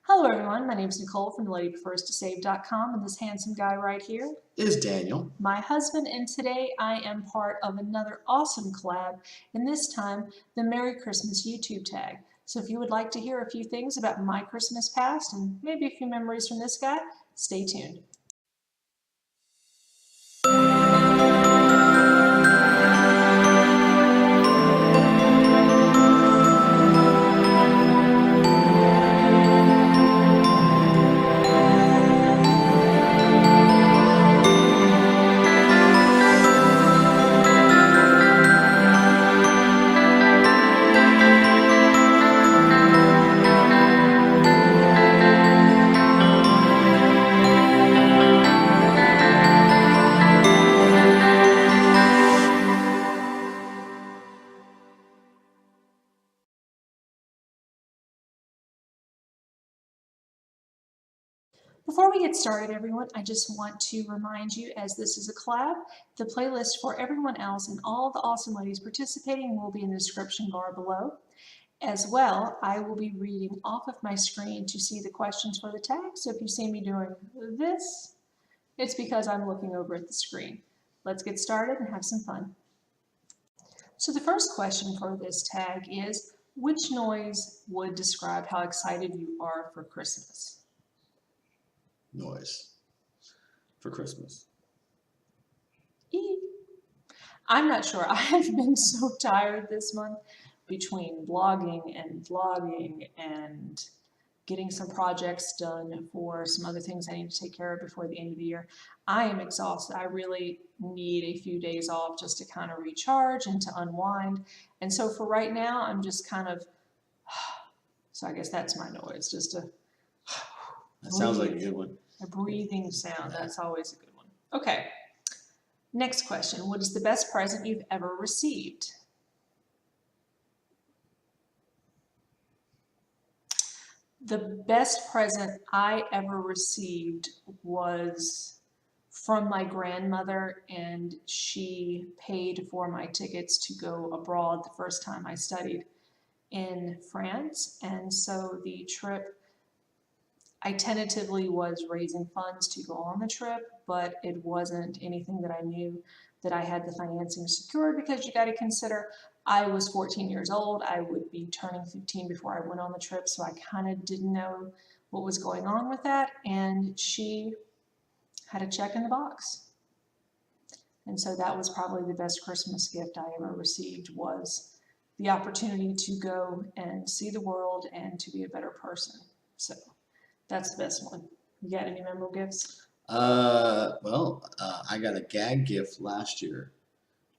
Hello everyone, my name is Nicole from LadyPrefersToSave.com, and this handsome guy right here is Daniel, my husband, and today I am part of another awesome collab, and this time the Merry Christmas YouTube tag. So if you would like to hear a few things about my Christmas past and maybe a few memories from this guy, stay tuned. Before we get started, everyone, I just want to remind you, as this is a collab, the playlist for everyone else and all the awesome ladies participating will be in the description bar below. As well, I will be reading off of my screen to see the questions for the tag, so if you see me doing this, it's because I'm looking over at the screen. Let's get started and have some fun. So the first question for this tag is, which noise would describe how excited you are for Christmas? Noise for Christmas. I'm not sure. I have been so tired this month between blogging and vlogging and getting some projects done for some other things I need to take care of before the end of the year. I am exhausted. I really need a few days off just to kind of recharge and to unwind. And so for right now, I'm just kind of, so I guess that's my noise, just a That sounds like a good one. A breathing sound, that's always a good one. Okay, next question. What is the best present you've ever received? The best present I ever received was from my grandmother, and she paid for my tickets to go abroad the first time I studied in France. And so the trip, I tentatively was raising funds to go on the trip, but it wasn't anything that I knew that I had the financing secured, because you got to consider I was 14 years old. I would be turning 15 before I went on the trip, so I kind of didn't know what was going on with that, and she had a check in the box. And so that was probably the best Christmas gift I ever received, was the opportunity to go and see the world and to be a better person. So that's the best one. You got any memorable gifts? I got a gag gift last year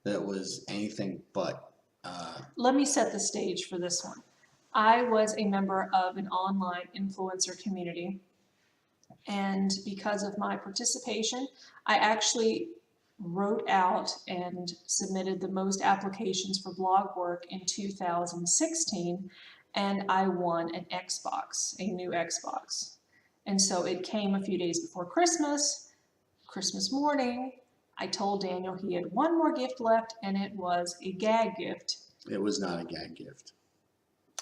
that was anything but. Let me set the stage for this one. I was a member of an online influencer community, and because of my participation, I actually wrote out and submitted the most applications for blog work in 2016, and I won an Xbox, a new Xbox. And so it came a few days before Christmas morning. I told Daniel he had one more gift left, and it was a gag gift. It was not a gag gift.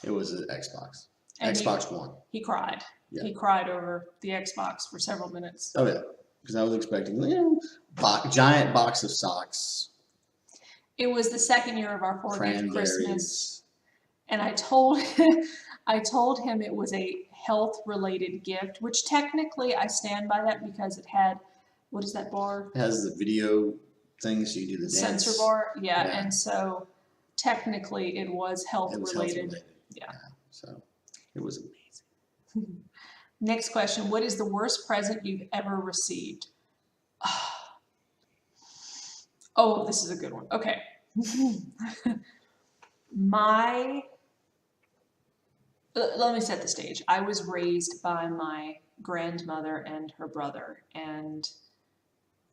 It was an Xbox. And Xbox One. He cried. Yeah. He cried over the Xbox for several minutes. Oh yeah, because I was expecting giant box of socks. It was the second year of our 40th Christmas, and I told him it was a health-related gift, which technically I stand by that, because it had, what is that bar? It has the video thing, so you do the dance. Sensor bar, yeah. And so technically it was health-related. Yeah. So it was amazing. Next question, what is the worst present you've ever received? Oh, this is a good one. Okay. Let me set the stage. I was raised by my grandmother and her brother, and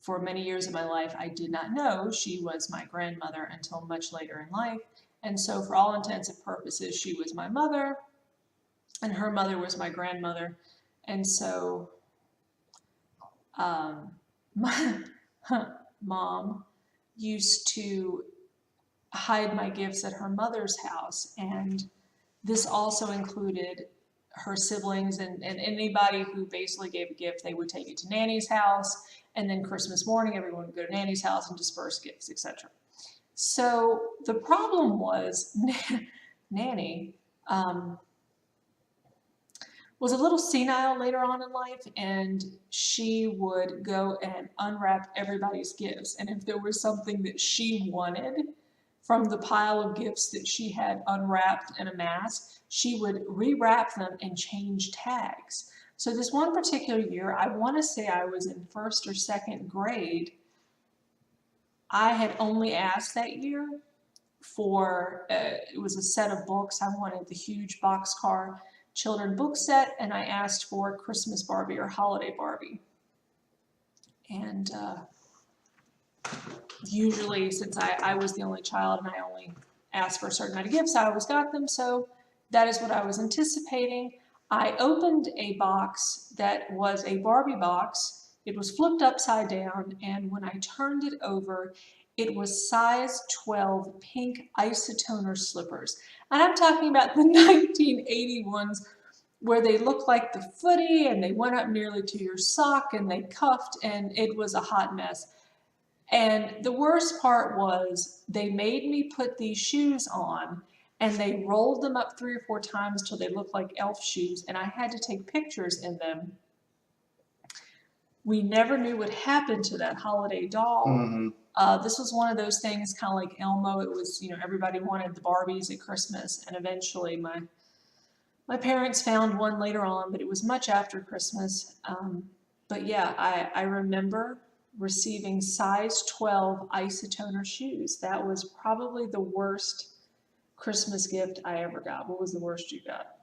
for many years of my life, I did not know she was my grandmother until much later in life. And so for all intents and purposes, she was my mother, and her mother was my grandmother. And so my mom used to hide my gifts at her mother's house, and this also included her siblings and anybody who basically gave a gift, they would take it to Nanny's house, and then Christmas morning, everyone would go to Nanny's house and disperse gifts, etc. So the problem was Nanny was a little senile later on in life, and she would go and unwrap everybody's gifts. And if there was something that she wanted from the pile of gifts that she had unwrapped and amassed, she would rewrap them and change tags. So this one particular year, I want to say I was in first or second grade, I had only asked that year for, it was a set of books. I wanted the huge boxcar children book set, and I asked for Christmas Barbie or Holiday Barbie. And usually, since I was the only child and I only asked for a certain amount of gifts, I always got them, so that is what I was anticipating. I opened a box that was a Barbie box. It was flipped upside down, and when I turned it over, it was size 12 pink isotoner slippers. And I'm talking about the 1980 ones where they looked like the footy and they went up nearly to your sock and they cuffed, and it was a hot mess. And the worst part was they made me put these shoes on, and they rolled them up 3 or 4 times till they looked like elf shoes, and I had to take pictures in them. We never knew what happened to that holiday doll. Mm-hmm. This was one of those things, kind of like Elmo. It was, everybody wanted the Barbies at Christmas, and eventually my parents found one later on, but it was much after Christmas. But yeah, I remember receiving size 12 isotoner shoes. That was probably the worst Christmas gift I ever got. What was the worst you got?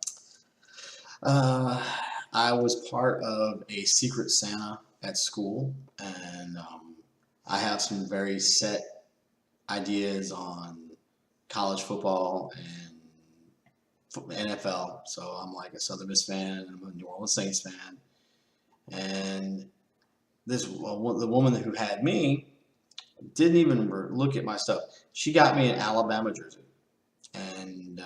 I was part of a Secret Santa at school, and I have some very set ideas on college football and NFL. So I'm like a Southern Miss fan, and I'm a New Orleans Saints fan. And the woman who had me didn't even look at my stuff. She got me an Alabama jersey, and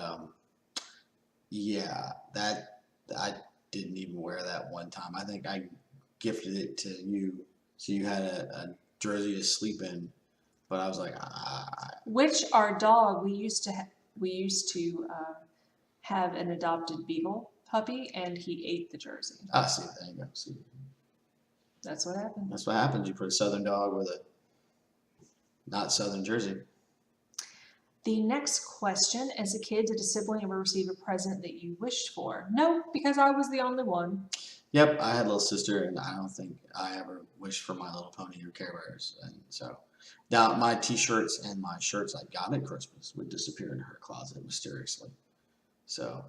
yeah, that I didn't even wear that one time. I think I gifted it to you, so you had a jersey to sleep in. But I was like, Which our dog, we used to have an adopted beagle puppy, and he ate the jersey. I see. There you go. See, that's what happened. That's what happens. You put a Southern dog with a not Southern jersey. The next question: as a kid, did a sibling ever receive a present that you wished for? No, because I was the only one. Yep, I had a little sister, and I don't think I ever wished for My Little Pony or Care Bears. And so now my T-shirts and my shirts I got at Christmas would disappear in her closet mysteriously. So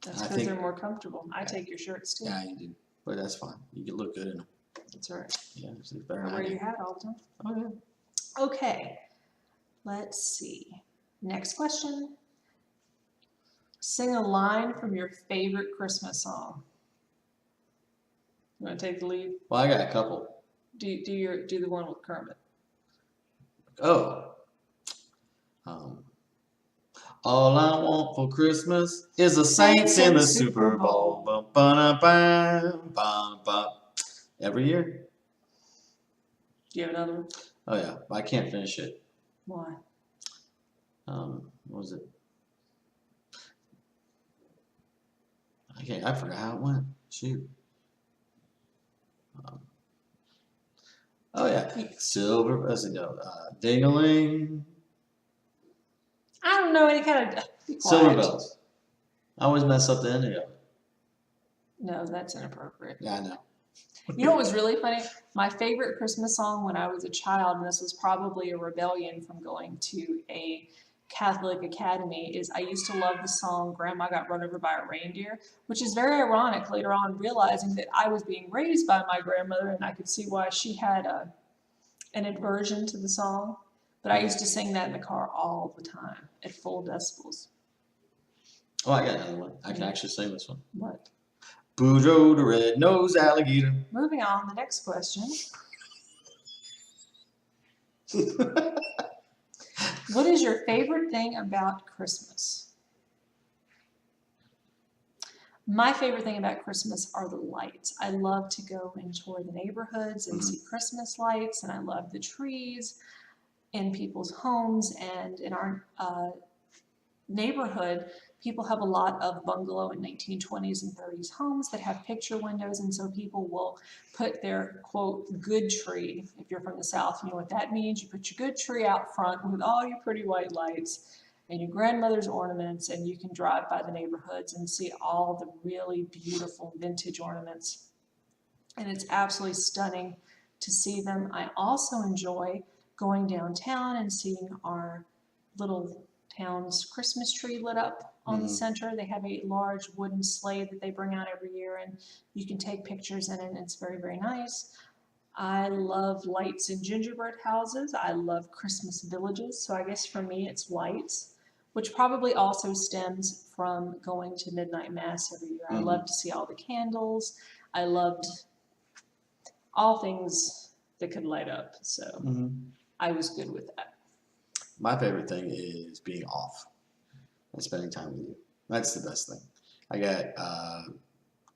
that's because they're more comfortable. I take your shirts too. Yeah, you do, but that's fine. You can look good in them. That's right. Yeah, it's better. I wear your hat all the time. Oh yeah. Okay, let's see. Next question. Sing a line from your favorite Christmas song. You want to take the lead? Well, I got a couple. Do the one with Kermit. Oh. All I want for Christmas is the Saints in the Super Bowl. Bum, ba, bam, bam, bam. Every year. Do you have another one? Oh yeah, I can't finish it. Why? What was it? I forgot how it went. Shoot. Oh yeah, silver. Let's go. Ding-a-ling. I don't know any kind of. Silver bells. I always mess up the ending of it. No, that's inappropriate. Yeah, I know. You know what was really funny? My favorite Christmas song when I was a child, and this was probably a rebellion from going to a Catholic academy, is I used to love the song Grandma Got Run Over by a Reindeer, which is very ironic later on, realizing that I was being raised by my grandmother, and I could see why she had an aversion to the song. But I used to sing that in the car all the time at full decibels. Oh, I got another one. I can actually sing this one. What? Boudreaux the red-nosed alligator. Moving on, the next question. What is your favorite thing about Christmas? My favorite thing about Christmas are the lights. I love to go and tour the neighborhoods and see Christmas lights, and I love the trees in people's homes. And in our neighborhood, people have a lot of bungalow and 1920s and 30s homes that have picture windows, and so people will put their, quote, good tree. If you're from the South, you know what that means. You put your good tree out front with all your pretty white lights and your grandmother's ornaments, and you can drive by the neighborhoods and see all the really beautiful vintage ornaments. And it's absolutely stunning to see them. I also enjoy going downtown and seeing our little town's Christmas tree lit up on the center. They have a large wooden sleigh that they bring out every year, and you can take pictures in it, and it's very, very nice. I love lights in gingerbread houses. I love Christmas villages. So I guess for me, it's lights, which probably also stems from going to midnight mass every year. I love to see all the candles. I loved all things that could light up. So I was good with that. My favorite thing is being off and spending time with you. That's the best thing. I got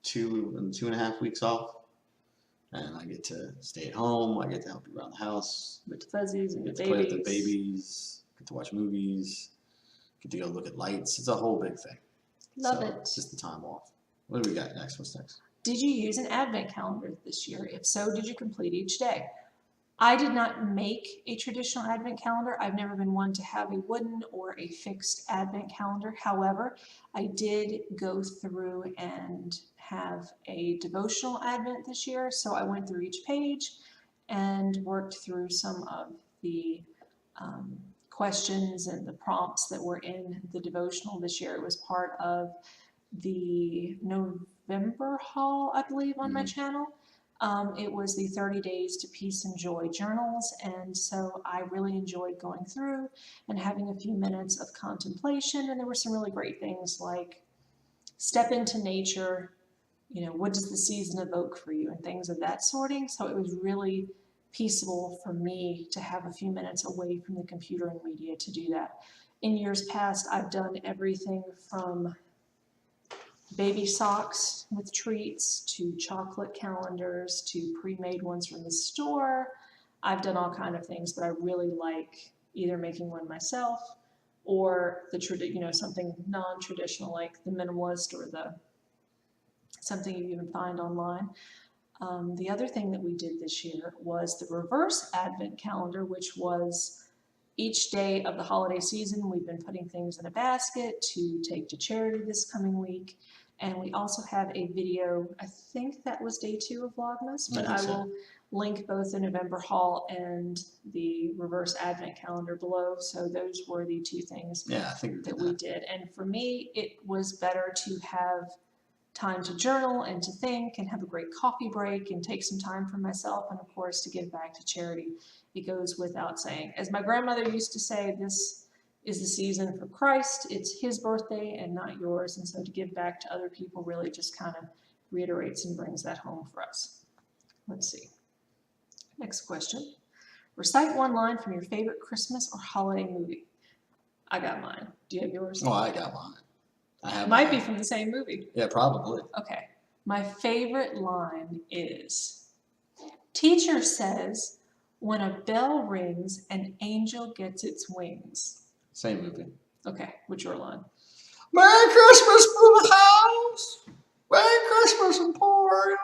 2.5 weeks off, and I get to stay at home. I get to help you around the house. With the fuzzies and the Get to play with the babies. babies. Get to watch movies. Get to go look at lights. It's a whole big thing. Love So it. It's just the time off. What do we got next? What's next? Did you use an advent calendar this year? If so, did you complete each day? I did not make a traditional advent calendar. I've never been one to have a wooden or a fixed advent calendar. However, I did go through and have a devotional advent this year. So I went through each page and worked through some of the questions and the prompts that were in the devotional this year. It was part of the November haul, I believe, on my channel. It was the 30 Days to Peace and Joy journals, and so I really enjoyed going through and having a few minutes of contemplation, and there were some really great things like step into nature, you know, what does the season evoke for you, and things of that sorting. So it was really peaceable for me to have a few minutes away from the computer and media to do that. In years past, I've done everything from baby socks with treats to chocolate calendars to pre-made ones from the store. I've done all kind of things, but I really like either making one myself or the something non-traditional like the minimalist or the something you even find online. The other thing that we did this year was the reverse advent calendar, which was each day of the holiday season. We've been putting things in a basket to take to charity this coming week. And we also have a video, I think that was day 2 of Vlogmas, but I will link both the November haul and the reverse advent calendar below. So those were the 2 things that we did. And for me, it was better to have time to journal and to think and have a great coffee break and take some time for myself and, of course, to give back to charity. It goes without saying. As my grandmother used to say, this is the season for Christ. It's his birthday and not yours. And so to give back to other people really just kind of reiterates and brings that home for us. Let's see. Next question. Recite one line from your favorite Christmas or holiday movie. I got mine. Do you have yours? Oh, I got mine. It might be from the same movie. Yeah, probably. Okay. My favorite line is, teacher says, when a bell rings, an angel gets its wings. Same movie. Okay, what's your line? Merry Christmas, Blue House! Merry Christmas, Emporium!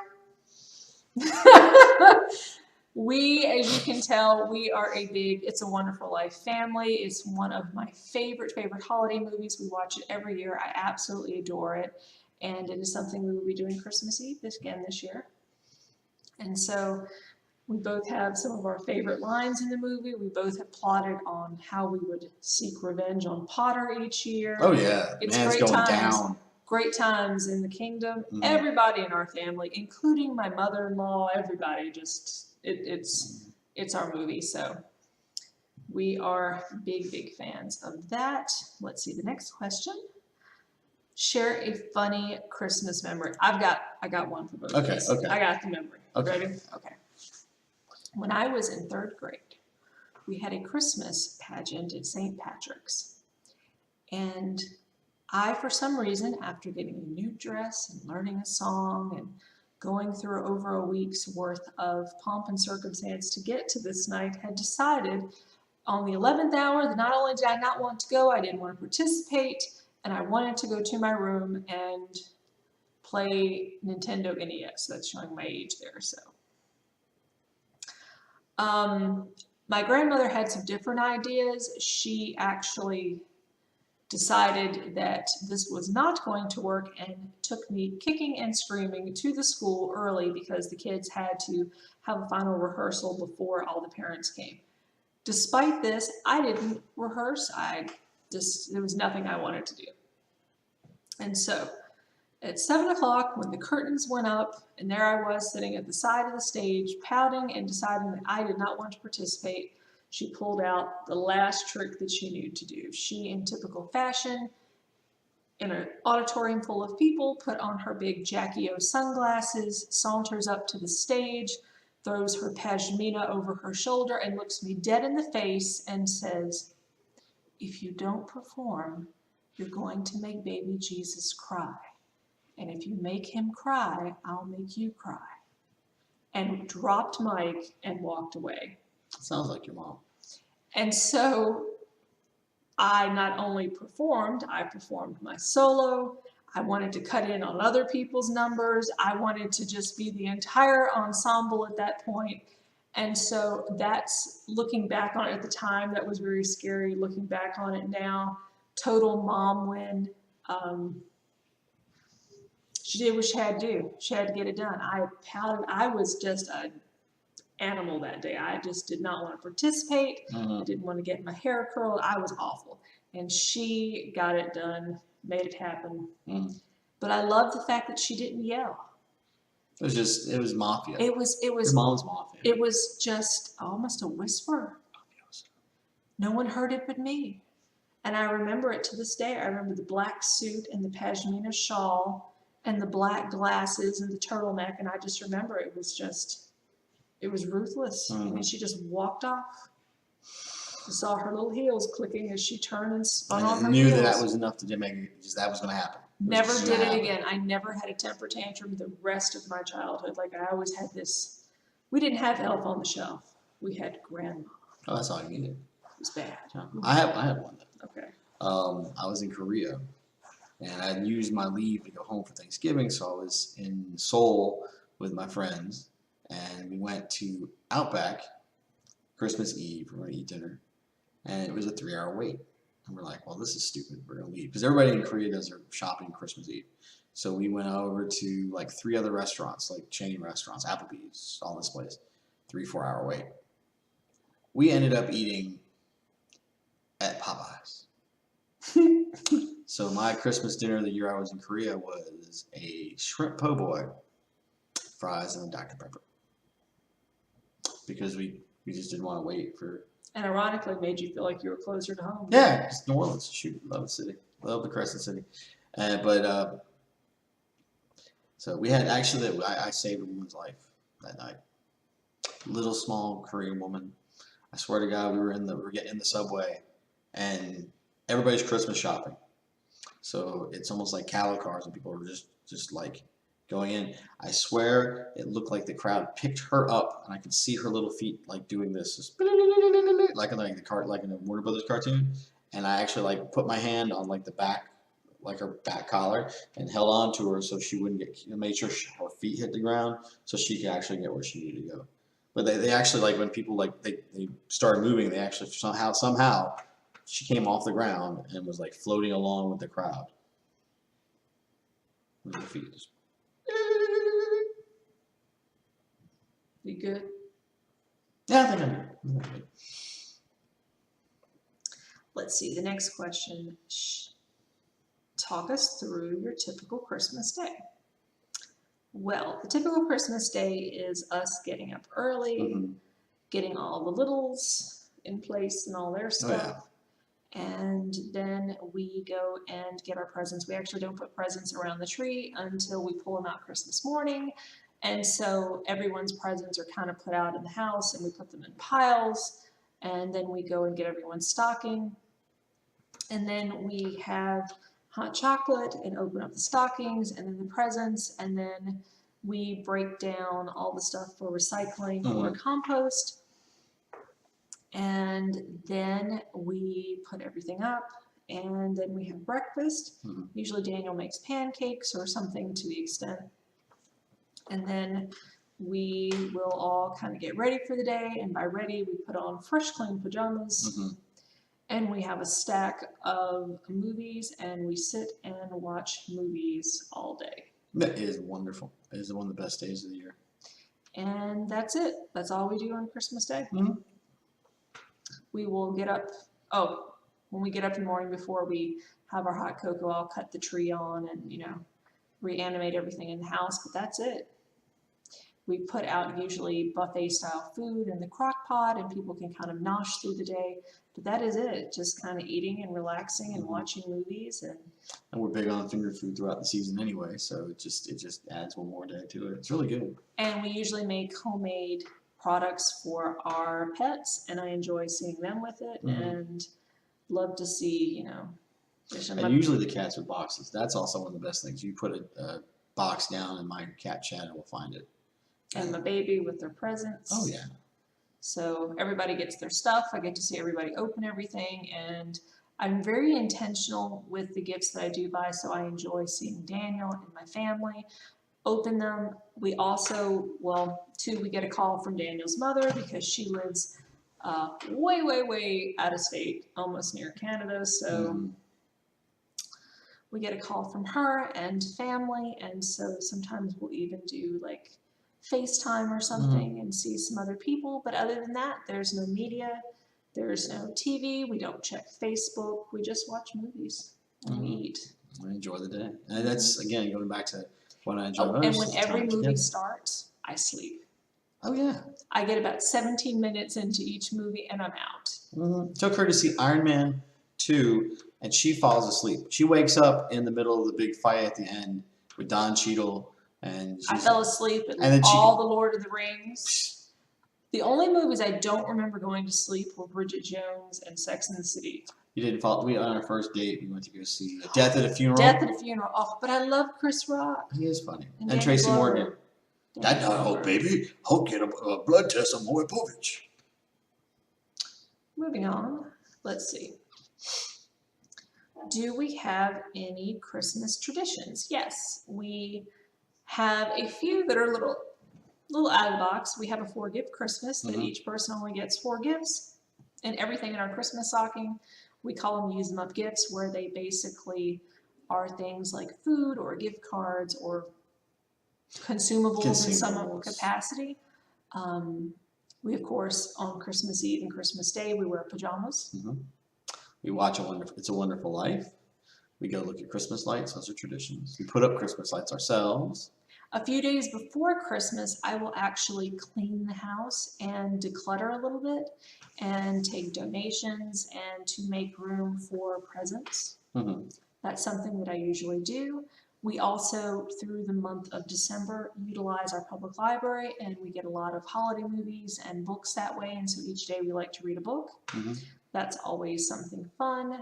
We, as you can tell, we are a big It's a Wonderful Life family. It's one of my favorite holiday movies. We watch it every year. I absolutely adore it. And it is something we will be doing Christmas Eve this year. And so we both have some of our favorite lines in the movie. We both have plotted on how we would seek revenge on Potter each year. Oh, yeah. It's Man's great going times. down. Great times in the kingdom. Everybody in our family, including my mother-in-law, everybody just... It's our movie, so we are big fans of that. Let's see the next question. Share a funny Christmas memory. I got one for both of us. Okay. I got the memory. Okay. Ready? Okay. When I was in 3rd grade, we had a Christmas pageant at St. Patrick's, and for some reason, after getting a new dress and learning a song and going through over a week's worth of pomp and circumstance to get to this night, had decided on the 11th hour that not only did I not want to go, I didn't want to participate, and I wanted to go to my room and play Nintendo NES. That's showing my age there, so. My grandmother had some different ideas. She actually decided that this was not going to work and took me kicking and screaming to the school early because the kids had to have a final rehearsal before all the parents came. Despite this, I didn't rehearse. There was nothing I wanted to do. And so at 7 o'clock, when the curtains went up, and there I was sitting at the side of the stage, pouting and deciding that I did not want to participate, she pulled out the last trick that she knew to do. She, in typical fashion, in an auditorium full of people, put on her big Jackie O sunglasses, saunters up to the stage, throws her pashmina over her shoulder, and looks me dead in the face and says, "If you don't perform, you're going to make baby Jesus cry. And if you make him cry, I'll make you cry." And dropped mic and walked away. Sounds like your mom. And so I not only performed, I performed my solo. I wanted to cut in on other people's numbers. I wanted to just be the entire ensemble at that point. And so that's, looking back on it at the time, that was very scary. Looking back on it now, total mom win. She did what she had to do. She had to get it done. I pouted. I was just an animal that day. I just did not want to participate. I didn't want to get my hair curled. I was awful. And she got it done, made it happen. But I love the fact that she didn't yell. It was mafia. It was Your mom's mafia. It was just almost a whisper. No one heard it but me. And I remember it to this day. I remember the black suit and the pashmina shawl and the black glasses and the turtleneck, and I just remember it was ruthless. I mean, she just walked off. I saw her little heels clicking as she turned and spun on her knew heels. that was enough to make it, just that was going to happen. Never did it again. I never had a temper tantrum the rest of my childhood. Like, I always had this. We didn't have Elf on the Shelf. We had Grandma. Oh, that's all you needed. It was bad. I had one though. Okay. I was in Korea, and I had used my leave to go home for Thanksgiving, so I was in Seoul with my friends, and we went to Outback Christmas Eve. We're going to eat dinner, and it was a 3-hour wait. And we're like, well, this is stupid. We're going to leave. Because everybody in Korea does their shopping Christmas Eve. So we went over to like 3 other restaurants, like chain restaurants, Applebee's, all this place. 3-4 hour wait. We ended up eating at Popeyes. So my Christmas dinner the year I was in Korea was a shrimp po' boy, fries, and a Dr. Pepper. Because we just didn't want to wait for... And ironically made you feel like you were closer to home. Yeah, it's New Orleans. Shoot, love the city. Love the Crescent City. So we had, actually, I saved a woman's life that night. Little small Korean woman. I swear to God, we were getting in the subway, and everybody's Christmas shopping. So it's almost like cattle cars, and people were just like going in. I swear it looked like the crowd picked her up, and I could see her little feet like doing this, just like in a Warner Brothers cartoon. And I actually like put my hand on like the back, like her back collar, and held on to her so she wouldn't made sure her feet hit the ground so she could actually get where she needed to go. But they actually, like, when people like they started moving, they actually somehow she came off the ground and was like floating along with the crowd with her feet. You good? Yeah, I think I'm good. Let's see, the next question. Talk us through your typical Christmas day. Well, the typical Christmas day is us getting up early, getting all the littles in place and all their stuff. And then we go and get our presents. We actually don't put presents around the tree until we pull them out Christmas morning. And so everyone's presents are kind of put out in the house, and we put them in piles. And then we go and get everyone's stocking. And then we have hot chocolate and open up the stockings and then the presents, and then we break down all the stuff for recycling or compost. And then we put everything up, and then we have breakfast. Usually Daniel makes pancakes or something to the extent. And then we will all kind of get ready for the day, and by ready we put on fresh clean pajamas. And we have a stack of movies, and we sit and watch movies all day. That is wonderful. It is one of the best days of the year. And that's it. That's all we do on Christmas Day. We will get up, when we get up in the morning before we have our hot cocoa, I'll cut the tree on and, you know, reanimate everything in the house, but that's it. We put out usually buffet style food in the crock pot, and people can kind of nosh through the day, but that is it. Just kind of eating and relaxing and watching movies. And we're big on finger food throughout the season anyway, so it just adds one more day to it. It's really good. And we usually make homemade products for our pets, and I enjoy seeing them with it, and love to see, you know. And usually the cats with boxes. That's also one of the best things. You put a box down, and my cat Shadow will find it. And my baby with their presents. Oh yeah. So everybody gets their stuff. I get to see everybody open everything, and I'm very intentional with the gifts that I do buy, so I enjoy seeing Daniel and my family open them. We also, we get a call from Daniel's mother because she lives way, way, way out of state, almost near Canada. So we get a call from her and family, and so sometimes we'll even do like FaceTime or something and see some other people. But other than that, there's no media, there's no TV, we don't check Facebook, we just watch movies and we eat. I enjoy the day. And that's, again, going back to what I enjoy most. And when every movie starts, I sleep. Oh, yeah. I get about 17 minutes into each movie and I'm out. Took her to see Iron Man 2, and she falls asleep. She wakes up in the middle of the big fight at the end with Don Cheadle. And I fell asleep at all the Lord of the Rings. The only movies I don't remember going to sleep were Bridget Jones and Sex and the City. You didn't fall. On our first date, we went to go see Death at a Funeral. Death at a Funeral. Oh, but I love Chris Rock. He is funny. And Tracy Morgan. That baby. I'll get a blood test on Moy Povich. Moving on. Let's see. Do we have any Christmas traditions? Yes, we have a few that are a little out of the box. We have a 4-gift Christmas that each person only gets 4 gifts, and everything in our Christmas stocking, we call them use them up gifts, where they basically are things like food or gift cards or consumables in some capacity. We, of course, on Christmas Eve and Christmas Day, we wear pajamas. We watch It's a Wonderful Life. We go look at Christmas lights. Those are traditions. We put up Christmas lights ourselves. A few days before Christmas, I will actually clean the house and declutter a little bit and take donations and to make room for presents. That's something that I usually do. We also, through the month of December, utilize our public library, and we get a lot of holiday movies and books that way, and so each day we like to read a book. That's always something fun.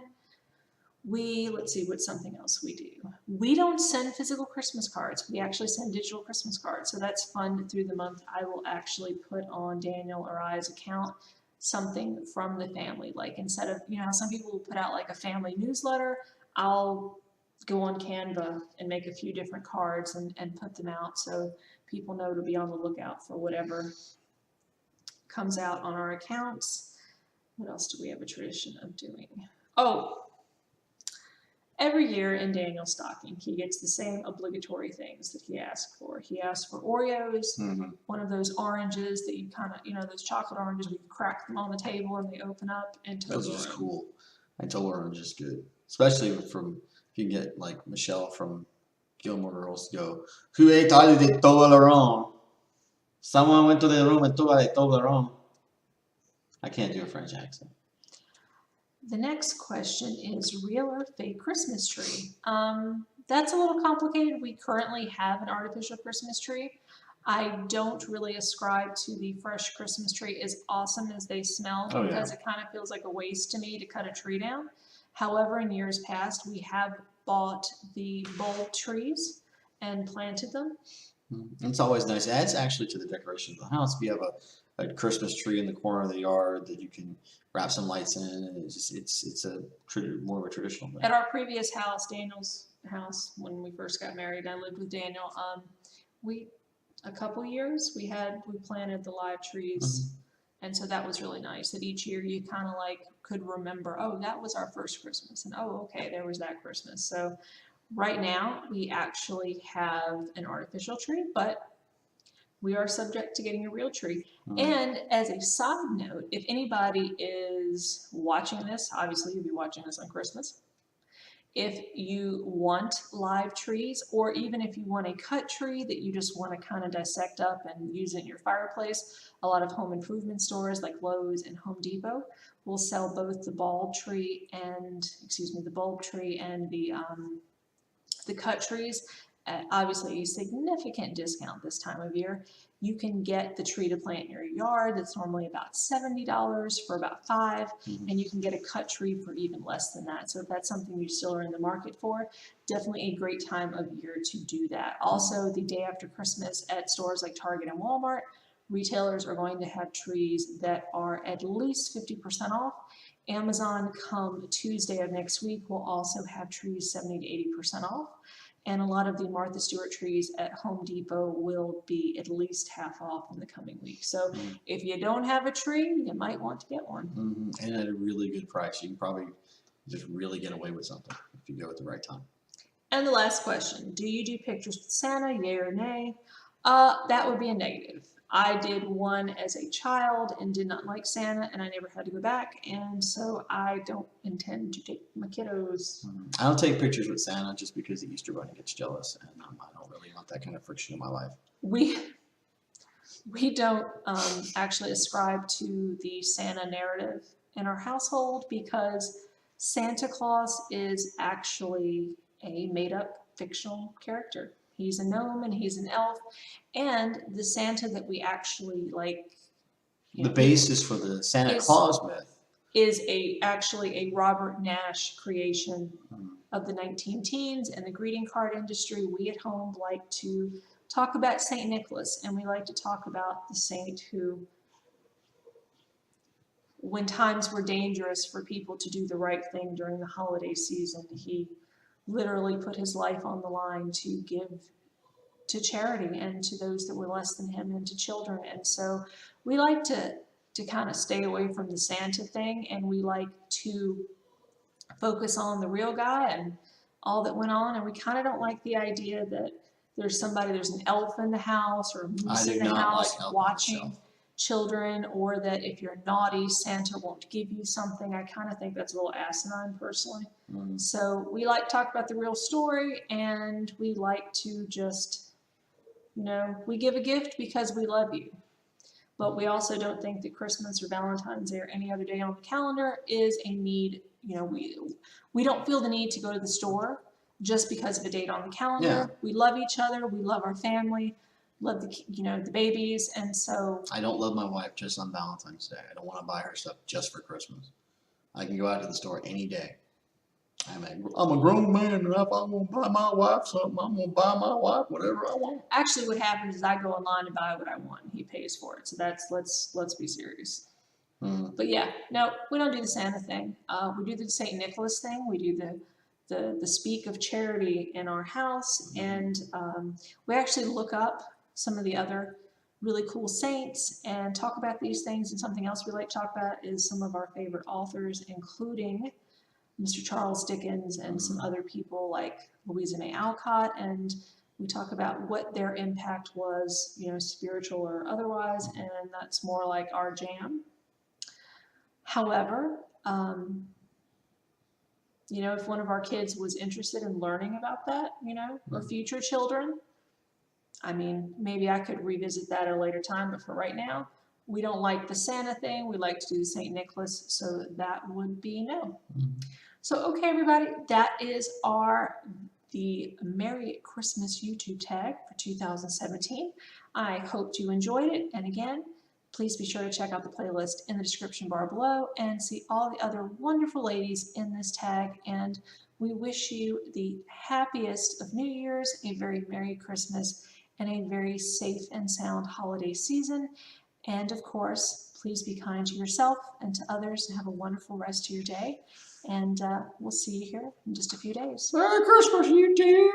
Let's see, what's something else we do? We don't send physical Christmas cards. We actually send digital Christmas cards. So that's fun. Through the month, I will actually put on Daniel or I's account something from the family. Like instead of, how some people will put out like a family newsletter, I'll go on Canva and make a few different cards and put them out so people know to be on the lookout for whatever comes out on our accounts. What else do we have a tradition of doing? Oh, every year in Daniel's stocking, he gets the same obligatory things that he asked for. He asked for Oreos, one of those oranges that you kind of, those chocolate oranges where you crack them on the table and they open up, and Toblerone. Those are just cool. And Toblerone is just good. Especially if you get like Michelle from Gilmore Girls go, who ate all of the Toblerone? Someone went to the room and took all the Toblerone. I can't do a French accent. The next question is real or fake Christmas tree. That's a little complicated. We currently have an artificial Christmas tree. I don't really ascribe to the fresh Christmas tree, as awesome as they smell, because it kind of feels like a waste to me to cut a tree down. However, in years past, we have bought the bulb trees and planted them. It's always nice. It adds actually to the decoration of the house. If you have a Christmas tree in the corner of the yard that you can wrap some lights in, and it's more of a traditional thing. At our previous house, Daniel's house, when we first got married, I lived with Daniel. A couple years we planted the live trees, and so that was really nice. That each year you kind of like could remember, oh, that was our first Christmas, and oh, okay, there was that Christmas. So right now we actually have an artificial tree, but we are subject to getting a real tree. And as a side note, if anybody is watching this, obviously you'll be watching this on Christmas. If you want live trees, or even if you want a cut tree that you just want to kind of dissect up and use it in your fireplace, a lot of home improvement stores like Lowe's and Home Depot will sell both the bulb tree and, the bulb tree and the cut trees at obviously a significant discount this time of year. You can get the tree to plant in your yard that's normally about $70 for about $5, and you can get a cut tree for even less than that. So if that's something you still are in the market for, definitely a great time of year to do that. Also, the day after Christmas at stores like Target and Walmart, retailers are going to have trees that are at least 50% off. Amazon come Tuesday of next week will also have trees 70 to 80% off. And a lot of the Martha Stewart trees at Home Depot will be at least half off in the coming week. So if you don't have a tree, you might want to get one. And at a really good price. You can probably just really get away with something if you go at the right time. And the last question, do you do pictures with Santa, yay or nay? That would be a negative. I did one as a child and did not like Santa, and I never had to go back, and so I don't intend to take my kiddos. I don't take pictures with Santa just because the Easter Bunny gets jealous, and I don't really want that kind of friction in my life. We don't actually ascribe to the Santa narrative in our household because Santa Claus is actually a made-up fictional character. He's a gnome and he's an elf, and the Santa that we actually like. The basis for the Santa Claus myth is actually a Robert Nash creation of the 19-teens and the greeting card industry. We at home like to talk about St. Nicholas, and we like to talk about the saint who, when times were dangerous for people to do the right thing during the holiday season, he literally put his life on the line to give to charity and to those that were less than him and to children. And so we like to kind of stay away from the Santa thing, and we like to focus on the real guy and all that went on. And we kind of don't like the idea that there's an elf in the house or a moose in the house watching children, or that if you're naughty, Santa won't give you something. I kind of think that's a little asinine personally. So we like to talk about the real story, and we like to just, we give a gift because we love you. But we also don't think that Christmas or Valentine's Day or any other day on the calendar is a need. We don't feel the need to go to the store just because of a date on the calendar. Yeah. We love each other. We love our family. Love the babies, and so I don't love my wife just on Valentine's Day. I don't want to buy her stuff just for Christmas. I can go out to the store any day. I'm a grown man, and if I'm gonna buy my wife something, I'm gonna buy my wife whatever I want. Actually, what happens is I go online and buy what I want, and he pays for it. So let's be serious. But yeah, no, we don't do the Santa thing. We do the St. Nicholas thing. We do the speak of charity in our house, and we actually look up some of the other really cool saints and talk about these things. And something else we like to talk about is some of our favorite authors, including Mr. Charles Dickens and some other people like Louisa May Alcott. And we talk about what their impact was, spiritual or otherwise, and that's more like our jam. However, if one of our kids was interested in learning about that, or future children, maybe I could revisit that at a later time, but for right now, we don't like the Santa thing. We like to do the St. Nicholas, so that would be no. So, okay, everybody, that is the Merry Christmas YouTube tag for 2017. I hope you enjoyed it, and again, please be sure to check out the playlist in the description bar below and see all the other wonderful ladies in this tag, and We wish you the happiest of New Year's, a very Merry Christmas, and a very safe and sound holiday season. And of course, please be kind to yourself and to others and have a wonderful rest of your day. And we'll see you here in just a few days. Merry Christmas, YouTube!